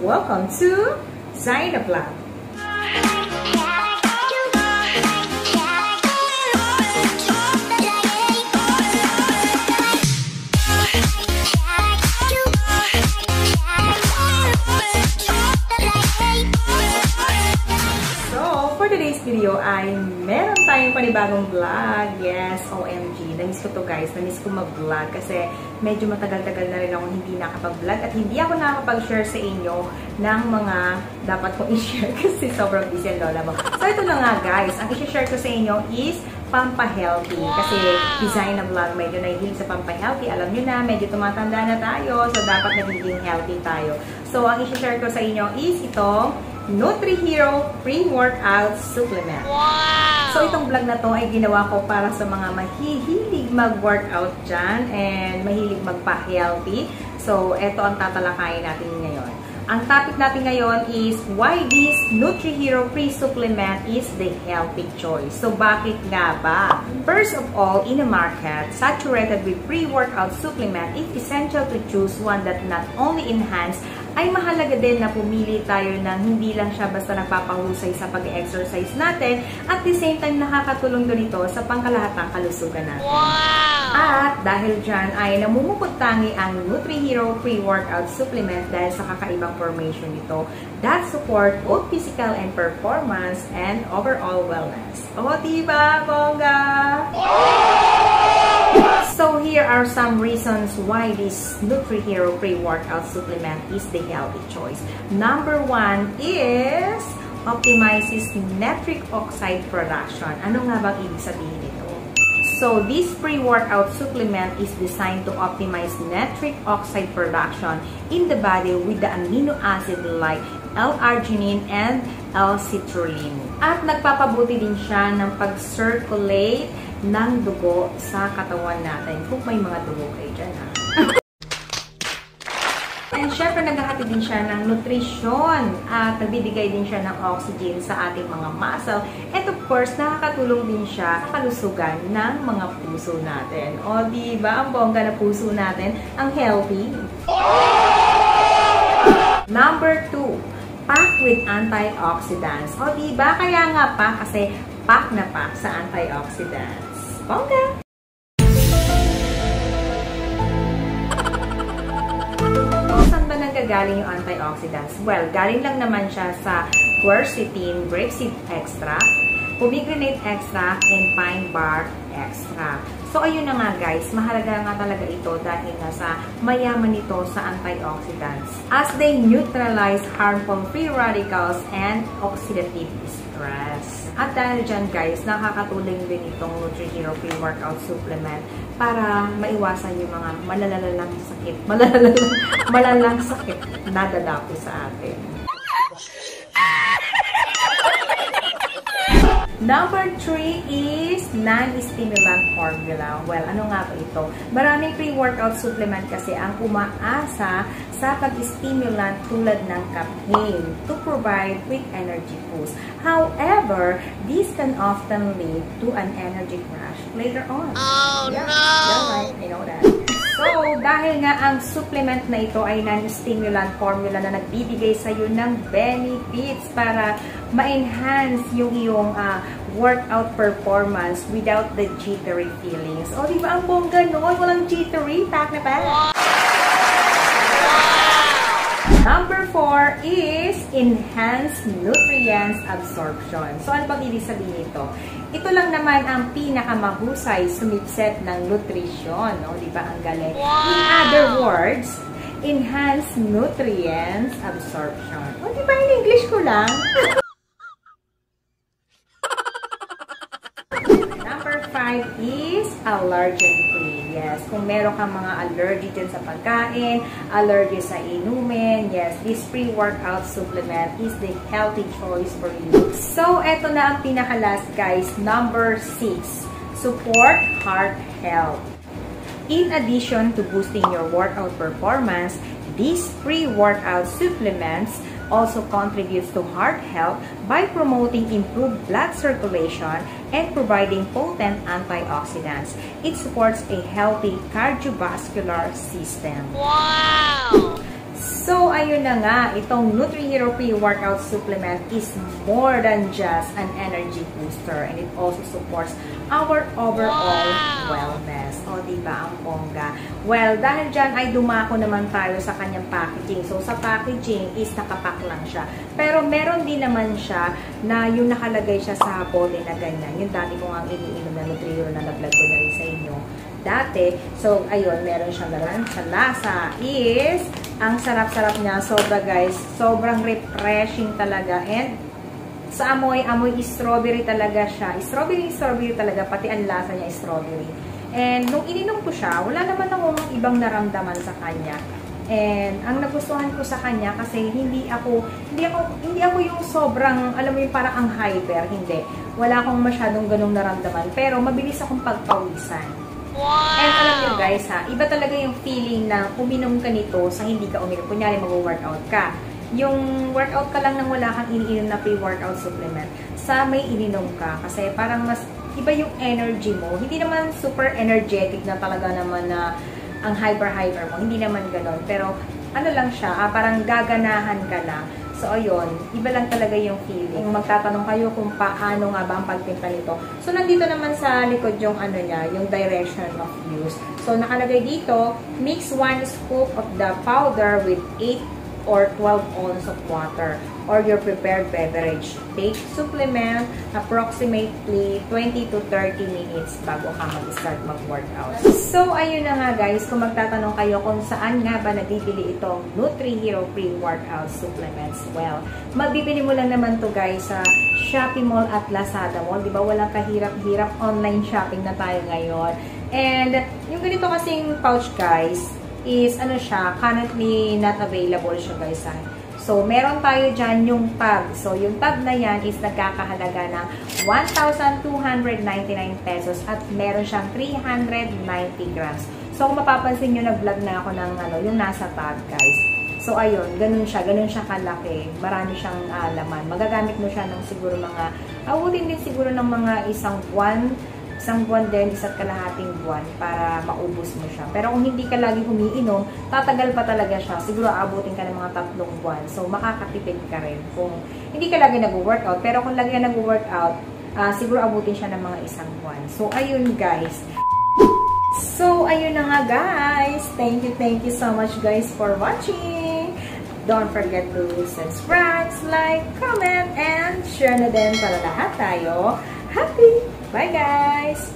welcome to Zaina Vlog. Today's video ay meron tayong panibagong vlog. Yes, OMG. Namiss ko to guys. Namiss ko mag-vlog kasi medyo matagal-tagal na rin ako hindi nakapag-vlog at hindi ako nakapag-share sa inyo ng mga dapat kong i-share kasi sobrang busy ang lola mo. So ito na nga guys. Ang i-share ko sa inyo is pampa-healthy. Kasi design ng vlog medyo nahihilig sa pampa-healthy. Alam nyo na, medyo tumatanda na tayo. So dapat nagiging healthy tayo. So ang i-share ko sa inyo is itong NutriHero Pre-Workout Supplement. Wow! So, itong vlog na to ay ginawa ko para sa mga mahihilig mag-workout dyan and mahilig magpa-healthy. So, ito ang tatalakayin natin ngayon. Ang topic natin ngayon is why this NutriHero Pre-Supplement is the healthy choice. So, bakit nga ba? First of all, in a market saturated with pre-workout supplement, it's essential to choose one that not only enhance ay mahalaga din na pumili tayo ng hindi lang siya basta nagpapahusay sa pag-exercise natin at the same time nakakatulong doon ito sa pangkalahatang kalusugan natin. Wow! At dahil dyan ay namumupot-tangi ang NutriHero Pre-Workout Supplement dahil sa kakaibang formation nito that support both physical and performance and overall wellness. O, diba, bongga? So here are some reasons why this NutriHero Pre-Workout Supplement is the healthy choice. Number one is optimizes nitric oxide production. Ano nga bang ibig sabihin nito? So this pre-workout supplement is designed to optimize nitric oxide production in the body with the amino acid like L-arginine and L-citrulline. At nagpapabuti din siya ng pag-circulate ng dugo sa katawan natin kung may mga dugo kayo dyan ha. And syempre naghahatid din siya ng nutrisyon at nagbibigay din siya ng oxygen sa ating mga muscle. And of course, nakakatulong din siya sa kalusugan ng mga puso natin. O diba, ang bongga na puso natin, ang healthy. Number 2, packed with antioxidants. O diba, kaya nga pa kasi pack na pack sa antioxidants. Bongga! Saan ba nanggagaling yung antioxidants? Well, galing lang naman siya sa quercetin, grapeseed extract, pomegranate extract, and pine bark extract. So, ayun na nga guys, mahalaga nga talaga ito dahil nga sa mayaman ito sa antioxidants as they neutralize harmful free radicals and oxidative stress. At dahil dyan guys, nakakatulong din itong NutriHero Pre-Workout Supplement para maiwasan yung mga malalalang sakit na dadapo sa atin. Number 3 is non-stimulant formula. Well, ano nga ba ito? Maraming pre-workout supplement kasi ang umaasa sa pag-stimulant tulad ng caffeine to provide quick energy boost. However, this can often lead to an energy crash later on. Oh, yeah, no! Yeah, right. I know that. So, dahil nga ang supplement na ito ay non-stimulant formula na nagbibigay sa iyo ng benefits para ma-enhance yung iyong workout performance without the jittery feelings. O, di ba ang bongga noon? Walang jittery. Pack na pack. Number 4 is enhanced nutrients absorption. So, ano bang ibig sabihin nito? Ito lang naman ang pinakamahusay sumipset ng nutrisyon. O, di ba ang galing? Wow! In other words, enhanced nutrients absorption. O, di ba in English ko lang? Number 5 is allergen-free. Yes, kung meron kang mga allergy dyan sa pagkain, allergy sa inumin, yes, this pre-workout supplement is the healthy choice for you. So, eto na ang pinaka-last guys. Number 6, support heart health. In addition to boosting your workout performance, these pre-workout supplements also contributes to heart health by promoting improved blood circulation and providing potent antioxidants. It supports a healthy cardiovascular system. Wow! So, ayun na nga, itong NutriHero Pre-Workout Supplement is more than just an energy booster and it also supports our overall wellness. O, diba, ang bongga? Well, dahil dyan ay dumako naman tayo sa kanyang packaging. So, sa packaging is nakapack lang siya. Pero, meron din naman siya na yung nakalagay siya sa bote na ganyan. Yung dati ko nga iniinom na NutriHero na na-vlog ko na rin sa inyo dati. So, ayun, meron siyang gano'n. Sa lasa is, ang sarap-sarap niya. Sobra guys. Sobrang refreshing talaga. And, sa amoy strawberry talaga siya. Strawberry talaga. Pati ang lasa niya strawberry. And, nung ininom ko siya, wala naman akong ibang naramdaman sa kanya. And, ang nagustuhan ko sa kanya kasi hindi ako yung sobrang, alam mo yung parang ang hyper. Hindi. Wala akong masyadong ganong naramdaman. Pero, mabilis akong pagpawisan. Wow! And alam nyo guys ha, iba talaga yung feeling na uminom ka nito sa hindi ka uminom. Kunyari mag-workout ka. Yung workout ka lang nang wala kang iniinom na pre-workout supplement. Sa may ininom ka. Kasi parang mas iba yung energy mo. Hindi naman super energetic na talaga naman na ang hyper-hyper mo. Hindi naman ganon. Pero ano lang siya, parang gaganahan ka lang. So, ayun, iba lang talaga yung feeling. Kung magtatanong kayo kung paano nga ba ang pagtimpla nito. So, nandito naman sa likod yung ano niya, yung direction of use. So, nakalagay dito, mix 1 scoop of the powder with 8 or 12 ounces of water or your prepared beverage. Take supplement approximately 20 to 30 minutes bago ka mag-start mag-workout. So, ayun na nga guys, kung magtatanong kayo kung saan nga ba nabibili itong NutriHero Pre-Workout Supplements. Well, mabibili mo lang naman to guys sa Shopee Mall at Lazada Mall. Diba walang kahirap-hirap, online shopping na tayo ngayon. And, yung ganito kasing pouch guys, is ano siya, currently not available siya guys. So, meron tayo dyan yung tab. So, yung tab na yan is nagkakahalaga ng 1,299 pesos at meron siyang 390 grams. So, kung mapapansin nyo, nag-vlog na ako ng ano, yung nasa tab guys. So, ayun, ganun siya kalaki. Marami siyang laman. Magagamit mo siya ng siguro mga, abutin din siguro ng mga isang buwan din, isa't kalahating buwan para maubos mo siya. Pero kung hindi ka lagi umiinom, tatagal pa talaga siya. Siguro aabutin ka ng mga 3 buwan. So, makakatipid ka rin kung hindi ka lagi nag-workout. Pero kung lagi ka nag-workout, siguro abutin siya ng mga 1 buwan. So, ayun guys. So, ayun na nga guys. Thank you so much guys for watching. Don't forget to subscribe, like, comment, and share na din para lahat tayo happy. Bye guys!